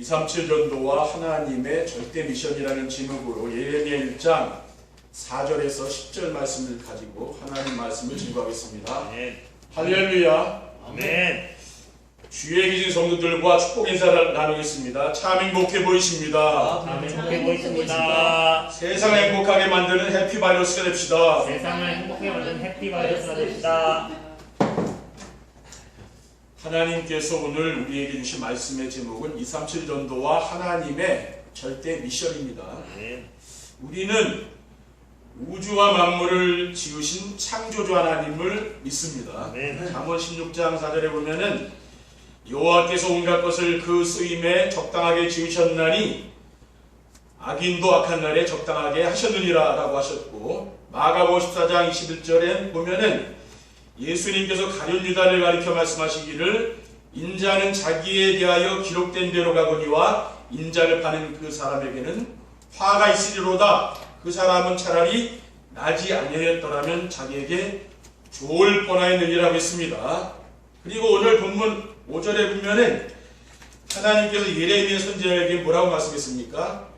237 전도와 하나님의 절대 미션이라는 제목으로 예레미야 1장 4절에서 10절 말씀을 가지고 하나님 말씀을 증거하겠습니다. 아멘. 할렐루야. 아멘. 주위에 계신 성도들과 축복 인사를 나누겠습니다. 참 행복해 보이십니다. 행복해 보이십니다. 세상을 행복하게 만드는 해피바이러스가 됩시다. 세상을 행복하게 만드는 해피바이러스가 됩시다. 하나님께서 오늘 우리에게 주신 말씀의 제목은 237 전도와 하나님의 절대 미션입니다. 아멘. 우리는 우주와 만물을 지으신 창조주 하나님을 믿습니다. 아멘. 잠언 16장 4절에 보면은 여호와께서 온갖 것을 그 쓰임에 적당하게 지으셨나니 악인도 악한 날에 적당하게 하셨느니라 라고 하셨고, 마가복음 14장 21절에 보면은 예수님께서 가룟 유다를 가리켜 말씀하시기를 인자는 자기에 대하여 기록된 대로 가거니와 인자를 파는 그 사람에게는 화가 있으리로다. 그 사람은 차라리 나지 아니하였더라면 자기에게 좋을 뻔하였느니라고 했습니다. 그리고 오늘 본문 5절에 보면은 하나님께서 예레미야 선지자에게 뭐라고 말씀했습니까?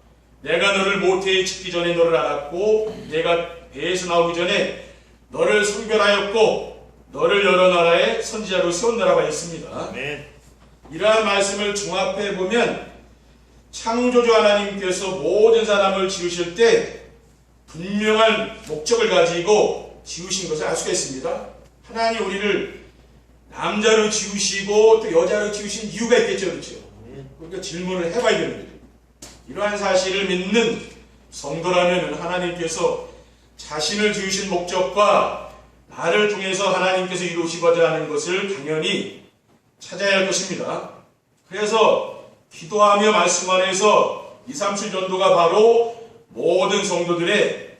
내가 너를 모태에 짓기 전에 너를 알았고 내가 배에서 나오기 전에 너를 성별하였고 너를 여러 나라의 선지자로 세웠노라고 했습니다. 아멘. 이러한 말씀을 종합해 보면 창조주 하나님께서 모든 사람을 지으실 때 분명한 목적을 가지고 지으신 것을 알 수가 있습니다. 하나님 우리를 남자로 지으시고 또 여자로 지으신 이유가 있겠죠, 그렇죠? 그러니까 질문을 해봐야 되는 거죠. 이러한 사실을 믿는 성도라면 하나님께서 자신을 지으신 목적과 나를 통해서 하나님께서 이루시고자 하는 것을 당연히 찾아야 할 것입니다. 그래서 기도하며 말씀 안에서 237 전도가 바로 모든 성도들의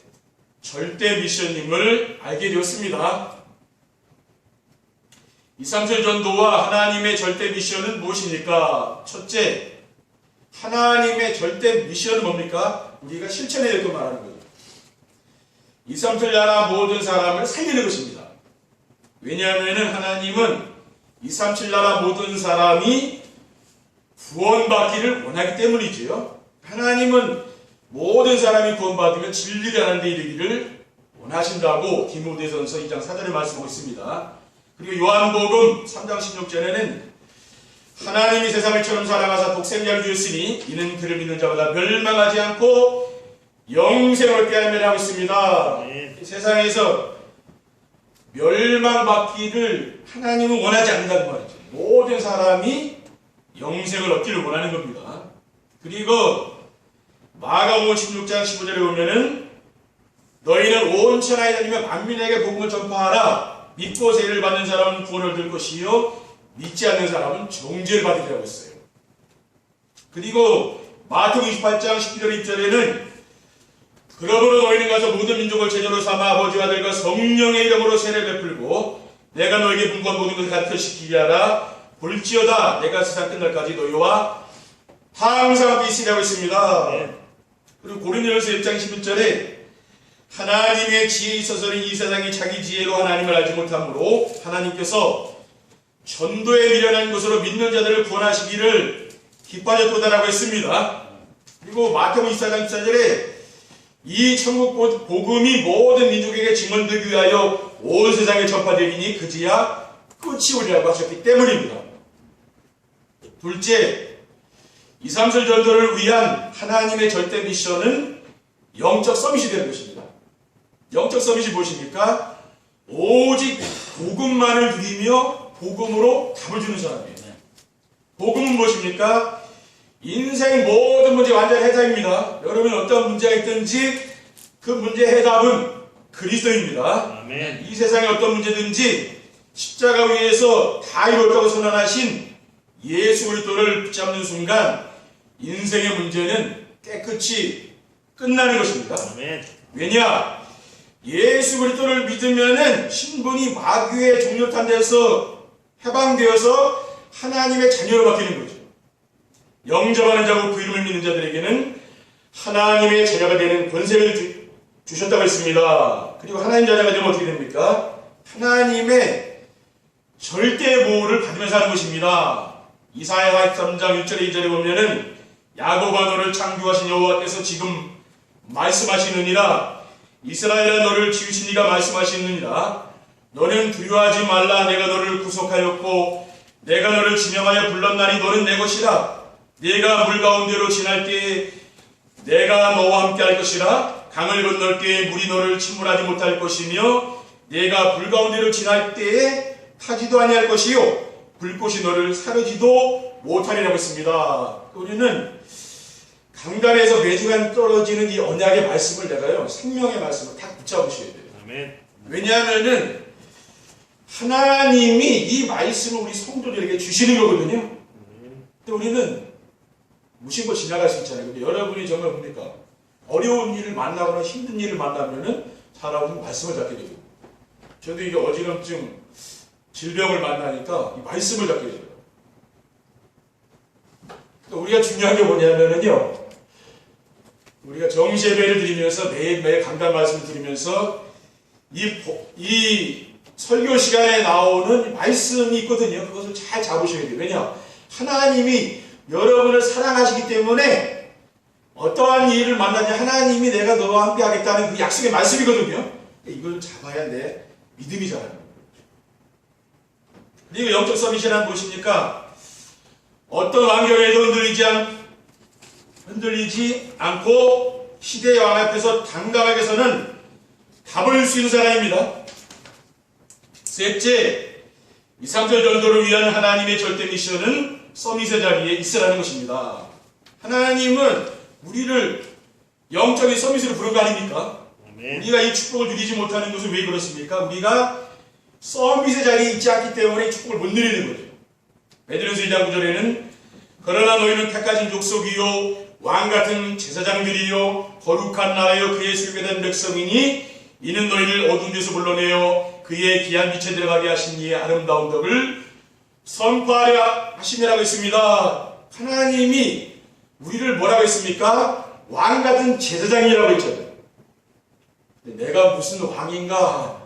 절대 미션임을 알게 되었습니다. 237 전도와 하나님의 절대 미션은 무엇입니까? 첫째, 하나님의 절대 미션은 뭡니까? 우리가 실천해야 될 거 말하는 거죠. 237 나라 모든 사람을 살리는 것입니다. 왜냐하면 하나님은 237 나라 모든 사람이 구원받기를 원하기 때문이지요. 하나님은 모든 사람이 구원받으면 진리를 하는 데 이르기를 원하신다고 디모데전서 2장 4절에 말씀하고 있습니다. 그리고 요한복음 3장 16절에는 하나님이 세상을 처럼 사랑하사 독생자를 주셨으니 이는 그를 믿는 자마다 멸망하지 않고 영생을 얻게 하려 하고 있습니다. 네. 세상에서 멸망받기를 하나님은 원하지 않는다는 말이죠. 모든 사람이 영생을 얻기를 원하는 겁니다. 그리고 마가복음 16장 15절에 보면은 너희는 온 천하에 다니며 만민에게 복음을 전파하라. 믿고 세례를 받는 사람은 구원을 얻을 것이요 믿지 않는 사람은 정죄를 받으리라고 했어요. 그리고 마태복음 28장 12절 2절에는 그러므로 너희는 가서 모든 민족을 제자로 삼아 아버지와 아들과 성령의 이름으로 세례를 베풀고 내가 너에게 분부한 모든 것을 가르쳐시키게 하라. 볼지어다 내가 세상 끝날까지 너희와 항상 함께 있으리라고 했습니다. 네. 그리고 고린도전서 1장 11절에 하나님의 지혜에 있어서는 이 세상이 자기 지혜로 하나님을 알지 못하므로 하나님께서 전도에 미련한 것으로 믿는 자들을 구원하시기를 기뻐하셨도다라고 했습니다. 그리고 마태복음 24장 24절에 이 천국 복음이 모든 민족에게 증언되기 위하여 온 세상에 전파되리니 그지야 끝이 오리라고 하셨기 때문입니다. 둘째, 237 전도를 위한 하나님의 절대 미션은 영적 서밋이 되는 것입니다. 영적 서밋이 무엇입니까? 오직 복음만을 누리며 복음으로 답을 주는 사람이에요. 복음은 무엇입니까? 인생 모든 문제 완전 해답입니다. 여러분 어떤 문제가 있든지 그 문제의 해답은 그리스도입니다. 아멘. 이 세상에 어떤 문제든지 십자가 위에서 다 이뤘다고 선언하신 예수 그리스도를 붙잡는 순간 인생의 문제는 깨끗이 끝나는 것입니다. 아멘. 왜냐? 예수 그리스도를 믿으면은 신분이 마귀의 종려탄 데서 해방되어서 하나님의 자녀로 바뀌는 거죠. 영접하는 자고 그 이름을 믿는 자들에게는 하나님의 자녀가 되는 권세를 주셨다고 했습니다. 그리고 하나님 자녀가 되면 어떻게 됩니까? 하나님의 절대 보호를 받으면서 하는 것입니다. 이사야 43장 1절에 2절에 보면은 야곱아 너를 창조하신 여호와께서 지금 말씀하시느니라. 이스라엘아 너를 지으신 이가 말씀하시느니라. 너는 두려워하지 말라. 내가 너를 구속하였고 내가 너를 지명하여 불렀나니 너는 내 것이라. 네가 물 가운데로 지날 때에 내가 너와 함께 할 것이라. 강을 건널 때에 물이 너를 침몰하지 못할 것이며 네가 불 가운데로 지날 때에 타지도 아니할 것이요 불꽃이 너를 사르지도 못하리라고 했습니다. 우리는 강단에서 매주간 떨어지는 이 언약의 말씀을 내가요 생명의 말씀을 딱 붙잡으셔야 돼요. 아멘. 왜냐하면은 하나님이 이 말씀을 우리 성도들에게 주시는 거거든요. 근데 우리는 무심코 지나갈 수 있잖아요. 근데 여러분이 정말 뭡니까? 어려운 일을 만나거나 힘든 일을 만나면은 사람은 말씀을 잡게 되고, 저도 이게 어지럼증, 질병을 만나니까 이 말씀을 잡게 되죠. 우리가 중요한 게 뭐냐면은요, 우리가 정시예배를 드리면서 매일매일 강단 말씀을 드리면서 이 설교 시간에 나오는 말씀이 있거든요. 그것을 잘 잡으셔야 돼요. 왜냐? 하나님이 여러분을 사랑하시기 때문에 어떠한 일을 만나냐 하나님이 내가 너와 함께 하겠다는 그 약속의 말씀이거든요. 이걸 잡아야 내 믿음이 자라는 거예요. 그리고 영적 서밋이란 무엇입니까? 어떤 환경에도 흔들리지 않고 시대의 왕 앞에서 당당하게 서는 답을 줄 수 있는 사람입니다. 셋째, 2, 3절 전도를 위한 하나님의 절대 미션은 서밋의 자리에 있으라는 것입니다. 하나님은 우리를 영적인 서밋으로 부른 거 아닙니까? 아멘. 우리가 이 축복을 누리지 못하는 것은 왜 그렇습니까? 우리가 서밋의 자리에 있지 않기 때문에 이 축복을 못 누리는 거죠. 베드로서 1장 9절에는 그러나 너희는 택하신 족속이요 왕같은 제사장들이요 거룩한 나라요 그의 술괴된 백성이니 이는 너희를 어두운 데서 불러내어 그의 귀한 빛에 들어가게 하신 이의 아름다운 덕을 선포하려 하심이라고 했습니다. 하나님이 우리를 뭐라고 했습니까? 왕같은 제사장이라고 했잖아요. 내가 무슨 왕인가?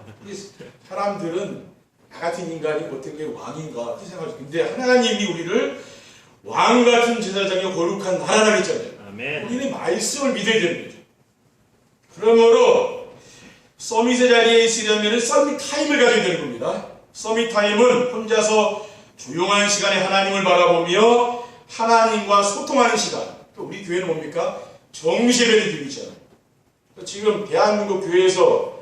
사람들은 나 같은 인간이 어떻게 왕인가? 그렇게 생각하죠. 근데 하나님이 우리를 왕같은 제사장의 거룩한 나라라고 했잖아요. 아멘. 우리는 말씀을 믿어야 되는 거죠. 그러므로 서밋의 자리에 있으려면 서밋 타임을 가져야 되는 겁니다. 서밋 타임은 혼자서 조용한 시간에 하나님을 바라보며 하나님과 소통하는 시간. 또 우리 교회는 뭡니까? 정시예배를 드리고 있잖아요. 지금 대한민국 교회에서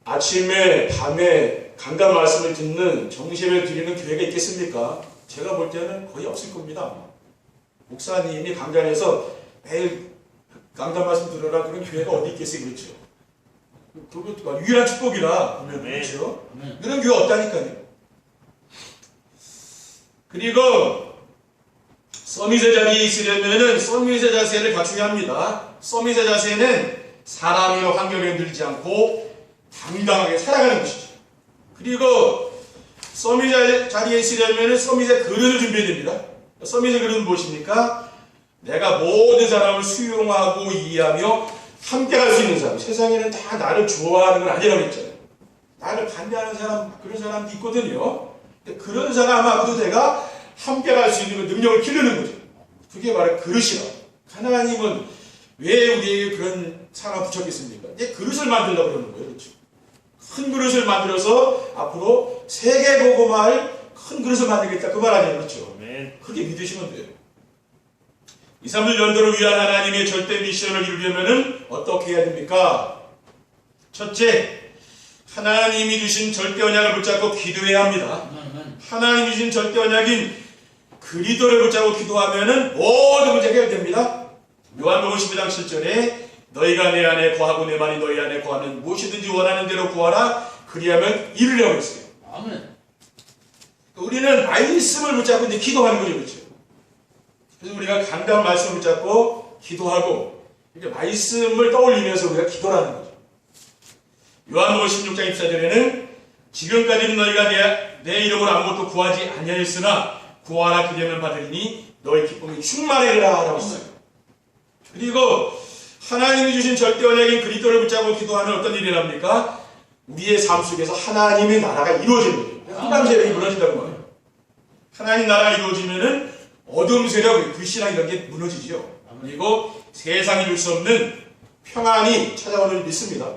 아침에 밤에 강단 말씀을 듣는 정시예배를 드리는 교회가 있겠습니까? 제가 볼 때는 거의 없을 겁니다. 목사님이 강단에서 매일 강단 말씀 들어라 그런 교회가 어디 있겠어요? 그렇죠. 그거 유일한 축복이라 보면 그렇죠. 그런 교회 없다니까요. 그리고 서밋의 자리에 있으려면은 서밋의 자세를 갖추어야 합니다. 서밋의 자세는 사람의 환경에 흔들리지 않고 당당하게 살아가는 것이죠. 그리고 서밋의 자리에 있으려면은 서밋의 그릇을 준비해야 됩니다. 서밋의 그릇은 무엇입니까? 내가 모든 사람을 수용하고 이해하며 함께 갈 수 있는 사람. 세상에는 다 나를 좋아하는 건 아니라고 했잖아요. 나를 반대하는 사람, 그런 사람도 있거든요. 근데 그런 사람하고도 내가 함께 갈 수 있는 그 능력을 기르는 거죠. 그게 바로 그릇이라. 하나님은 왜 우리에게 그런 사람을 붙였겠습니까? 이제 그릇을 만들려고 그러는 거예요. 그렇죠? 큰 그릇을 만들어서 앞으로 세계 복음화할 큰 그릇을 만들겠다. 그 말 아니에요. 그렇죠? 그렇게 믿으시면 돼요. 2, 3절 연도를 위한 하나님의 절대 미션을 이루려면 어떻게 해야 됩니까? 첫째, 하나님이 주신 절대 언약을 붙잡고 기도해야 합니다. 하나님이 주신 절대 언약인 그리스도를 붙잡고 기도하면 모든 문제가 해결됩니다. 요한복음 15장 7절에 너희가 내 안에 거하고 내 말이 너희 안에 거하면 무엇이든지 원하는 대로 구하라 그리하면 이루려고 했어요. 아멘. 우리는 말씀을 붙잡고 이제 기도하는 거죠. 그렇죠? 그래서 우리가 강단 말씀을 붙잡고 기도하고 이렇게 말씀을 떠올리면서 우리가 기도하는 거죠. 요한복음 16장 24절에는 지금까지는 너희가 내 이름으로 아무것도 구하지 아니하였으나 구하라 그리하면 받으리니 너희 기쁨이 충만하리라 라고 했어요. 그리고 하나님이 주신 절대 언약인 그리스도를 붙잡고 기도하면 어떤 일이 납니까? 우리의 삶 속에서 하나님의 나라가 이루어지는 거죠. 한강제력이 무너진다고 말해요. 하나님 나라가 이루어지면은 어둠 세력, 불신앙 이런 게 무너지죠. 그리고 세상이 줄 수 없는 평안이 찾아오는 줄 믿습니다.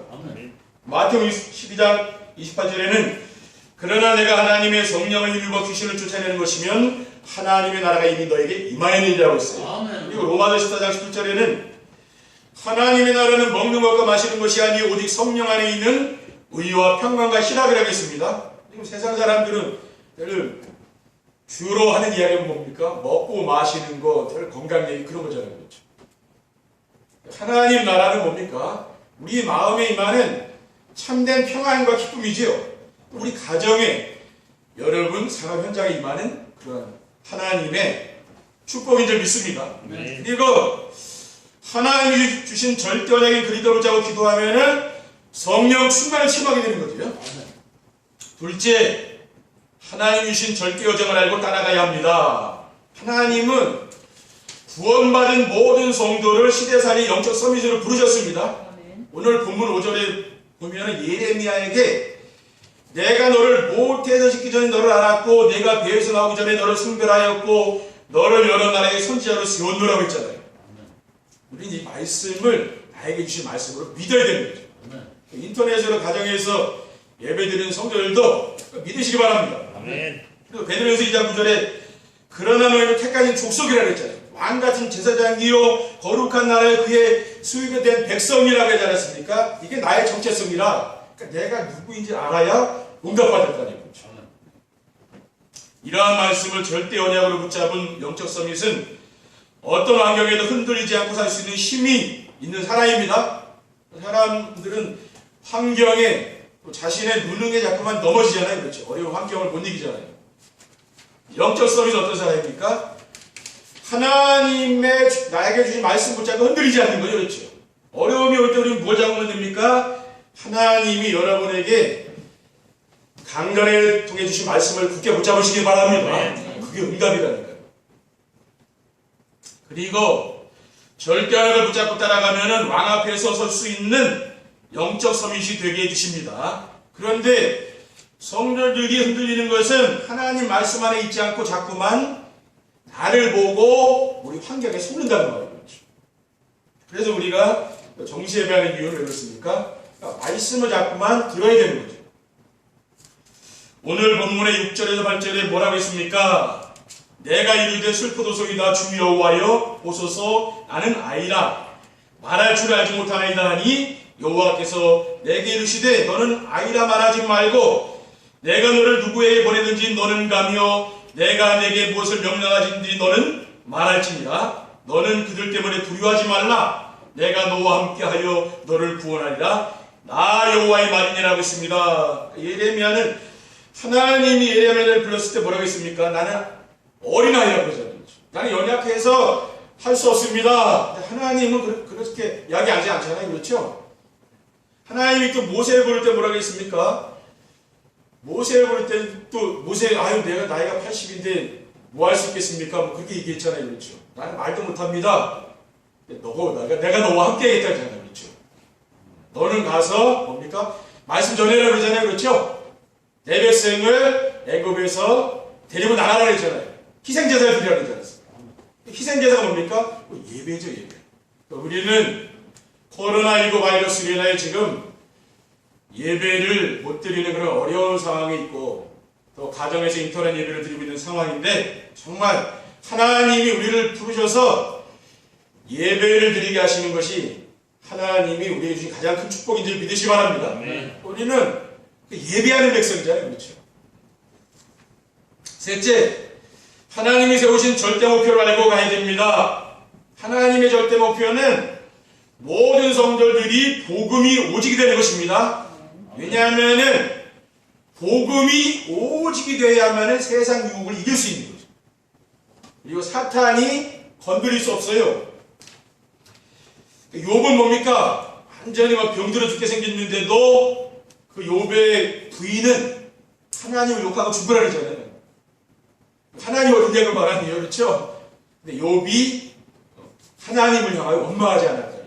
마태복음 12장 28절에는 그러나 내가 하나님의 성령을 힘입어 귀신을 쫓아내는 것이면 하나님의 나라가 이미 너에게 임하였느니라고 했어요. 그리고 로마서 14장 17절에는 하나님의 나라는 먹는 것과 마시는 것이 아니요 오직 성령 안에 있는 의와 평강과 희락이라고 했습니다. 지금 세상 사람들은 늘 주로 하는 이야기가 뭡니까? 먹고 마시는 거, 건강 얘기 그런 거잖아요. 그렇죠? 하나님 나라는 뭡니까? 우리 마음에 임하는 참된 평안과 기쁨이지요. 우리 가정에 여러분 산업 현장에 임하는 그런 하나님의 축복인 줄 믿습니다. 네. 그리고 하나님이 주신 절대적인 그리스도를 잡고 기도하면은 성령 충만을 체험하게 되는 거죠. 둘째, 하나님이 주신 절대 여정을 알고 따라가야 합니다. 하나님은 구원받은 모든 성도를 시대살이 영적 서밋으로 부르셨습니다. 오늘 본문 5절에 보면 예레미야에게 내가 너를 모태에서 짓기 전에 너를 알았고 내가 배에서 나오기 전에 너를 선별하였고 너를 여러 나라의 선지자로 세웠노라고 했잖아요. 우리는 이 말씀을 나에게 주신 말씀으로 믿어야 되는 거죠. 인터넷으로 가정에서 예배드리는 성도들도 믿으시기 바랍니다. 아멘. 그리고 베드로전서 2장 9절에 그러나 너희는 택하신 족속이라고 했잖아요. 왕같은 제사장이요 거룩한 나라에 그의 수익이 된 백성이라고 하지 않았습니까? 이게 나의 정체성이라 그러니까 내가 누구인지 알아야 응답받았다는 거죠. 이러한 말씀을 절대 언약으로 붙잡은 영적 서밋은 어떤 환경에도 흔들리지 않고 살 수 있는 힘이 있는 사람입니다. 사람들은 환경에 또 자신의 무능에 자꾸만 넘어지잖아요. 그렇죠. 어려운 환경을 못 이기잖아요. 영적 서밋은 어떤 사람입니까? 하나님의 나에게 주신 말씀 붙잡고 흔들리지 않는 거죠. 그렇죠. 어려움이 올 때 우리는 뭘 잡으면 됩니까? 하나님이 여러분에게 강단을 통해 주신 말씀을 굳게 붙잡으시기 바랍니다. 그게 응답이라니까요. 그리고 절대언약을 붙잡고 따라가면은 왕 앞에서 설 수 있는 영적 서밋이 되게 해주십니다. 그런데 성도들이 흔들리는 것은 하나님 말씀 안에 있지 않고 자꾸만 나를 보고 우리 환경에 속는다는 말이죠. 그래서 우리가 정시 예배하는 이유는 왜 그렇습니까? 그러니까 말씀을 자꾸만 들어야 되는 거죠. 오늘 본문의 6절에서 8절에 뭐라고 했습니까? 내가 이르되 슬프도소이다 주 여호와여 보소서 나는 아이라 말할 줄 알지 못하나이다 하니 여호와께서 내게 이르시되 너는 아이라 말하지 말고 내가 너를 누구에게 보내든지 너는 가며 내가 내게 무엇을 명령하든지 너는 말할지니라. 너는 그들 때문에 두려워하지 말라. 내가 너와 함께하여 너를 구원하리라. 나 여호와의 말이니라고 했습니다. 예레미야는 하나님이 예레미야를 불렀을 때 뭐라고 했습니까? 나는 어린아이라고 그러잖아요. 나는 연약해서 할 수 없습니다. 하나님은 그렇게 이야기하지 않잖아요. 그렇죠? 하나님이 또 모세를 부를 때 뭐라고 했습니까? 모세를 부를 때 또 모세 아유 내가 나이가 80인데 뭐 할 수 있겠습니까? 뭐 그렇게 얘기했잖아요. 그렇죠? 나는 말도 못합니다. 내가 너와 함께 하겠다 그러잖아요. 그렇죠? 너는 가서 뭡니까? 말씀 전해라 그러잖아요. 그렇죠? 내 백성을 애굽에서 데리고 나가라 그랬잖아요. 희생제사를 드리라 그러지 않았어요. 희생제사가 뭡니까? 예배죠. 예배. 우리는 코로나19 바이러스로 인하여 지금 예배를 못 드리는 그런 어려운 상황에 있고 또 가정에서 인터넷 예배를 드리고 있는 상황인데 정말 하나님이 우리를 부르셔서 예배를 드리게 하시는 것이 하나님이 우리에게 주신 가장 큰 축복인 줄 믿으시기 바랍니다. 우리는 예배하는 백성이잖아요. 그렇죠? 셋째, 하나님이 세우신 절대 목표를 알고 가야 됩니다. 하나님의 절대 목표는 모든 성도들이 복음이 오직이 되는 것입니다. 왜냐하면은 복음이 오직이 되어야만 세상 유혹을 이길 수 있는 거죠. 그리고 사탄이 건드릴 수 없어요. 욥은 뭡니까? 완전히 막 병들어 죽게 생겼는데도 그 욥의 부인은 하나님을 욕하고 죽으라 그러잖아요. 하나님 어떤 약을 말하네요. 그렇죠? 근데 욥이 하나님을 향하여 원망하지 않았다.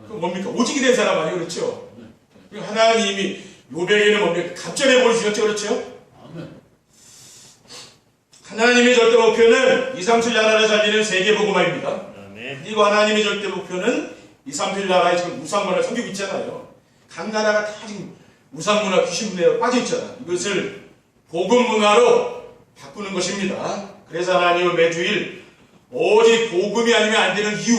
그럼 뭡니까? 오직이 된 사람 아니에요. 그렇죠? 하나님이 욥에게는 뭡니까? 갑절의 복을 주셨죠. 그렇죠? 하나님의 절대 목표는 237 나라를 살리는 세계 복음화입니다. 아멘. 그리고 하나님의 절대 목표는 237 나라에 지금 우상문화 섬기고 있잖아요. 각 나라가 다 지금 우상문화, 귀신문화에 빠져 있잖아. 이것을 복음문화로 바꾸는 것입니다. 그래서 하나님은 매주일 오직 복음이 아니면 안 되는 이유,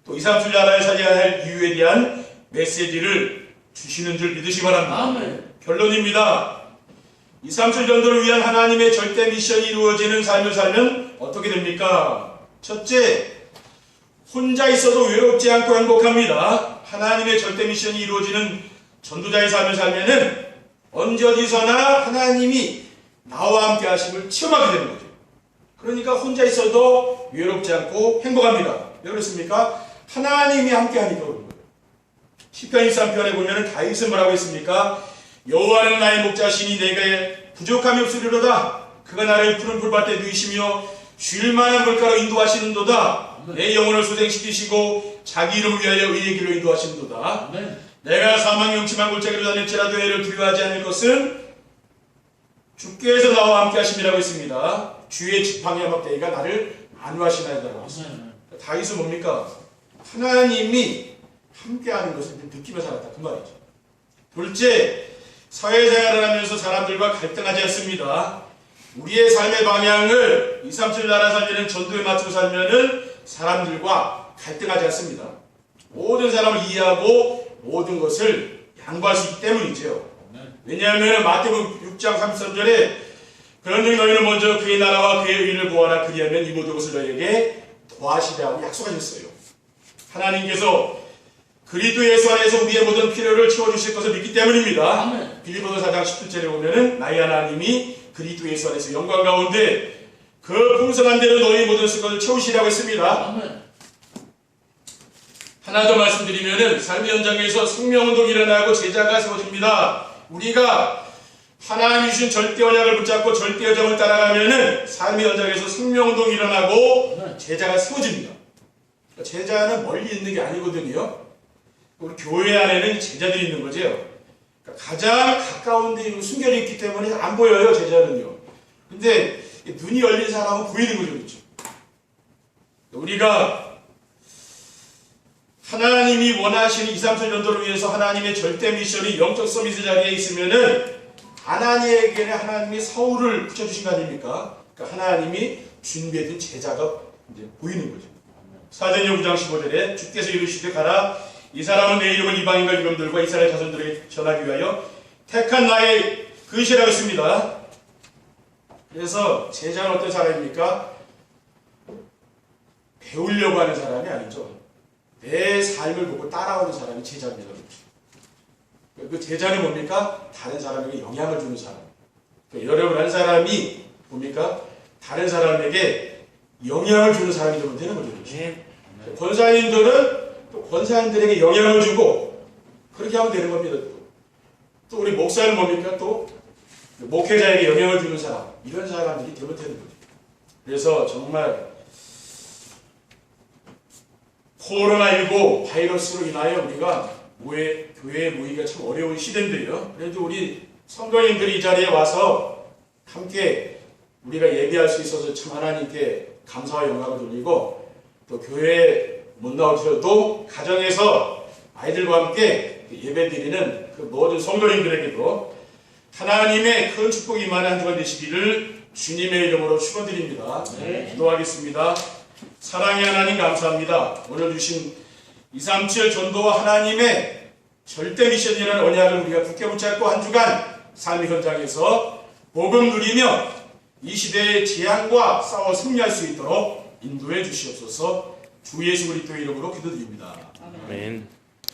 또 237 나라를 살려야 할 이유에 대한 메시지를 주시는 줄 믿으시 바랍니다. 아멘. 결론입니다. 237 전도를 위한 하나님의 절대 미션이 이루어지는 삶을 살면 어떻게 됩니까? 첫째, 혼자 있어도 외롭지 않고 행복합니다. 하나님의 절대 미션이 이루어지는 전도자의 삶을 살면은 언제 어디서나 하나님이 나와 함께 하심을 체험하게 되는 거죠. 그러니까 혼자 있어도 외롭지 않고 행복합니다. 왜 그렇습니까? 하나님이 함께 하니까 그런 거예요. 시편 23편에 보면은 다윗은 뭐라고 했습니까? 여호와는 나의 목자시니 내게 부족함이 없으리로다. 그가 나를 푸른 풀밭에 누이시며 쉴 만한 물가로 인도하시는도다. 내 영혼을 소생시키시고 자기 이름을 위하여 의의 길로 인도하시는도다. 내가 사망의 음침한 골짜기로 다닐지라도 해를 두려워하지 않을 것은 주께서 나와 함께 하심이라고 했습니다. 주의 지팡이와 막대기가 나를 안위하시나이다라고 했습니다. 다윗은 뭡니까? 하나님이 함께하는 것을 느끼며 살았다 그 말이죠. 둘째, 사회생활을 하면서 사람들과 갈등하지 않습니다. 우리의 삶의 방향을 237 나라 살리는 전도에 맞추고 살면은 사람들과 갈등하지 않습니다. 모든 사람을 이해하고 모든 것을 양보할 수 있기 때문이죠. 왜냐하면 마태복음 6장 33절에 그런즉 너희는 먼저 그의 나라와 그의 의를 구하라. 그리하면 이 모든 것을 너희에게 더하시리라고 약속하셨어요. 하나님께서 그리스도 예수 안에서 우리의 모든 필요를 채워주실 것을 믿기 때문입니다. 아멘. 빌립보서 4장 17절에 보면은 나의 하나님이 그리스도 예수 안에서 영광 가운데 그 풍성한 대로 너희 모든 것을 채우시라고 했습니다. 아멘. 하나 더 말씀드리면은 삶의 현장에서 생명운동이 일어나고 제자가 세워집니다. 우리가 하나님이 주신 절대 언약을 붙잡고 절대 여정을 따라가면은 삶의 현장에서 생명운동이 일어나고 제자가 세워집니다. 제자는 멀리 있는 게 아니거든요. 우리 교회 안에는 제자들이 있는 거죠. 그러니까 가장 가까운 데 숨겨져 있기 때문에 안 보여요, 제자는요. 근데 눈이 열린 사람은 보이는 거죠, 그렇죠? 우리가 하나님이 원하시는 237 전도를 위해서 하나님의 절대 미션이 영적 서비스 자리에 있으면은 하나님에게는 하나님이 사울을 붙여주신 거 아닙니까? 그러니까 하나님이 준비해둔 제자가 이제 보이는 거죠. 사도행전 9장 15절에 주께서 이르시되 가라 이 사람은 내 이름을 이방인과 유명들과 이스라엘 자손들에게 전하기 위하여 택한 나의 그릇이라고 했습니다. 그래서 제자는 어떤 사람입니까? 배우려고 하는 사람이 아니죠. 내 삶을 보고 따라오는 사람이 제자입니다. 그 제자는 뭡니까? 다른 사람에게 영향을 주는 사람. 그러니까 여러분 한 사람이 뭡니까? 다른 사람에게 영향을 주는 사람이 되면 되는 거죠. 네. 권사님들은 또 권사님들에게 영향을 주고 그렇게 하면 되는 겁니다. 또 우리 목사는 뭡니까? 또 목회자에게 영향을 주는 사람. 이런 사람들이 되면 되는 거죠. 그래서 정말 코로나19 바이러스로 인하여 우리가 교회에 모이기가 참 어려운 시대인데요. 그래도 우리 성도님들이 이 자리에 와서 함께 우리가 예배할 수 있어서 참 하나님께 감사와 영광을 돌리고 또 교회에 못 나오셔도 가정에서 아이들과 함께 예배드리는 그 모든 성도님들에게도 하나님의 큰 축복이 임하는 한 주간 되시기를 주님의 이름으로 축원드립니다. 기도하겠습니다. 사랑의 하나님 감사합니다. 오늘 주신 237 전도와 하나님의 절대 미션이라는 언약을 우리가 굳게 붙잡고 한 주간 삶의 현장에서 복음 누리며 이 시대의 재앙과 싸워 승리할 수 있도록 인도해 주시옵소서. 주 예수 그리스도의 이름으로 기도드립니다. 아멘.